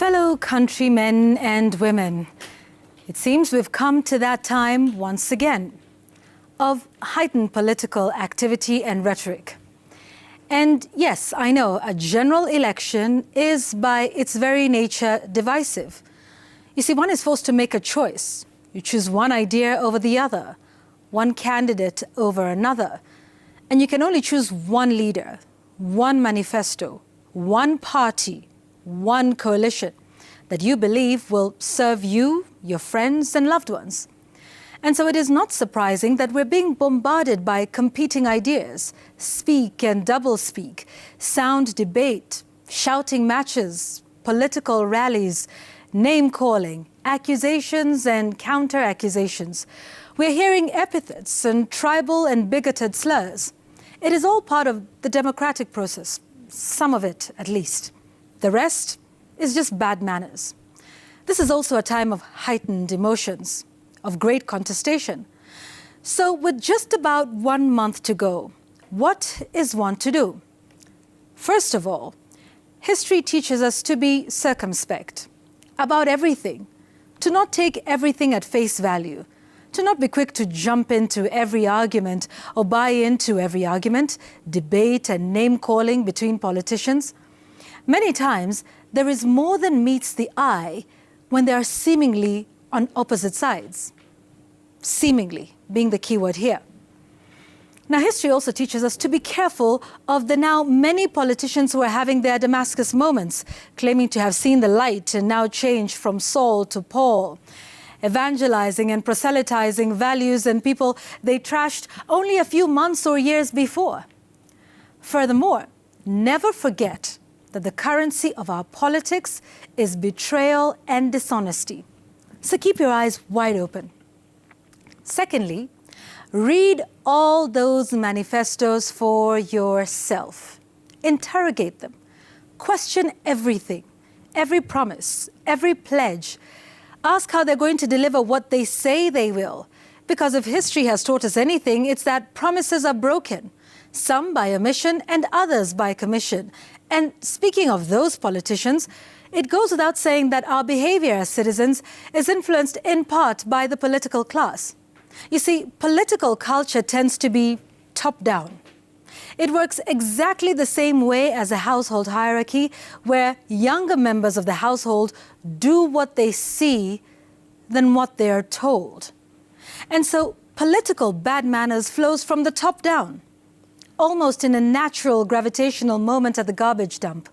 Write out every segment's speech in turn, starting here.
Fellow countrymen and women, it seems we've come to that time once again of heightened political activity and rhetoric. And yes, I know a general election is by its very nature divisive. You see, one is forced to make a choice. You choose one idea over the other, one candidate over another. And you can only choose one leader, one manifesto, one party, one coalition that you believe will serve you, your friends and loved ones. And so it is not surprising that we're being bombarded by competing ideas, speak and double speak, sound debate, shouting matches, political rallies, name-calling, accusations and counter-accusations. We're hearing epithets and tribal and bigoted slurs. It is all part of the democratic process, some of it at least. The rest is just bad manners. This is also a time of heightened emotions, of great contestation. So with just about 1 month to go, what is one to do? First of all, history teaches us to be circumspect about everything, to not take everything at face value, to not be quick to jump into every argument or buy into every argument, debate and name-calling between politicians. Many times, there is more than meets the eye when they are seemingly on opposite sides. Seemingly being the key word here. Now, history also teaches us to be careful of the now many politicians who are having their Damascus moments, claiming to have seen the light and now changed from Saul to Paul, evangelizing and proselytizing values and people they trashed only a few months or years before. Furthermore, never forget that the currency of our politics is betrayal and dishonesty. So keep your eyes wide open. Secondly, read all those manifestos for yourself. Interrogate them. Question everything, every promise, every pledge. Ask how they're going to deliver what they say they will. Because if history has taught us anything, it's that promises are broken. Some by omission and others by commission. And speaking of those politicians, it goes without saying that our behavior as citizens is influenced in part by the political class. You see, political culture tends to be top-down. It works exactly the same way as a household hierarchy, where younger members of the household do what they see than what they are told. And so political bad manners flows from the top down, almost in a natural gravitational moment at the garbage dump.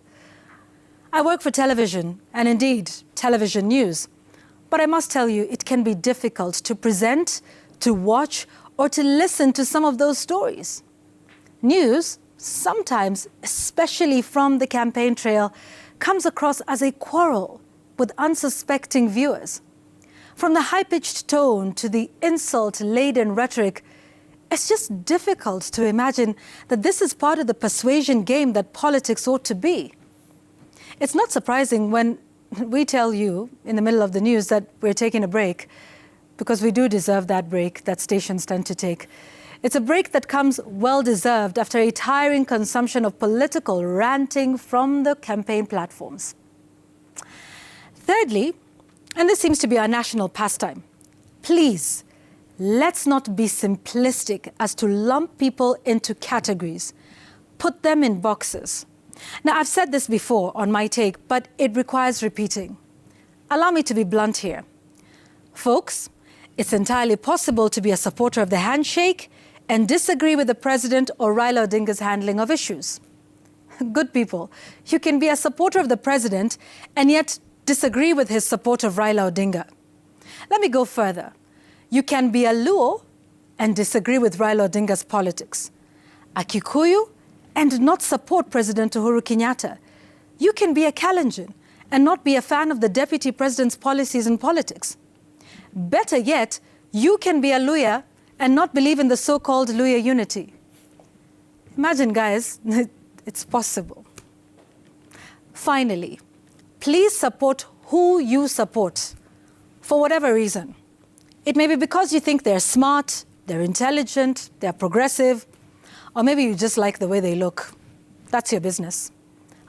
I work for television, and indeed television news, but I must tell you it can be difficult to present, to watch, or to listen to some of those stories. News, sometimes, especially from the campaign trail, comes across as a quarrel with unsuspecting viewers. From the high-pitched tone to the insult-laden rhetoric, it's just difficult to imagine that this is part of the persuasion game that politics ought to be. It's not surprising when we tell you in the middle of the news that we're taking a break, because we do deserve that break that stations tend to take. It's a break that comes well-deserved after a tiring consumption of political ranting from the campaign platforms. Thirdly, and this seems to be our national pastime, please, let's not be simplistic as to lump people into categories, put them in boxes. Now, I've said this before on My Take, but it requires repeating. Allow me to be blunt here. Folks, it's entirely possible to be a supporter of the handshake and disagree with the president or Raila Odinga's handling of issues. Good people, you can be a supporter of the president and yet disagree with his support of Raila Odinga. Let me go further. You can be a Luo and disagree with Raila Odinga's politics, a Kikuyu and not support President Uhuru Kenyatta. You can be a Kalenjin and not be a fan of the deputy president's policies and politics. Better yet, you can be a Luya and not believe in the so-called Luya unity. Imagine, guys, it's possible. Finally, please support who you support for whatever reason. It may be because you think they're smart, they're intelligent, they're progressive, or maybe you just like the way they look. That's your business.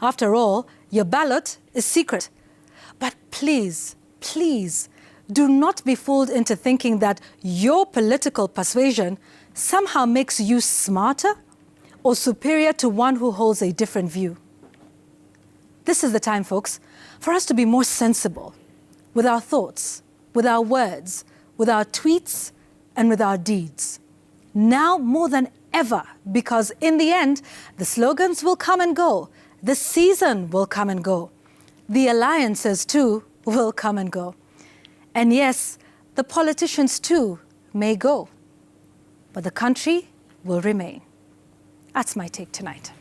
After all, your ballot is secret. But please, please, do not be fooled into thinking that your political persuasion somehow makes you smarter or superior to one who holds a different view. This is the time, folks, for us to be more sensible with our thoughts, with our words, with our tweets, and with our deeds. Now more than ever, because in the end, the slogans will come and go, the season will come and go, the alliances too will come and go. And yes, the politicians too may go, but the country will remain. That's my take tonight.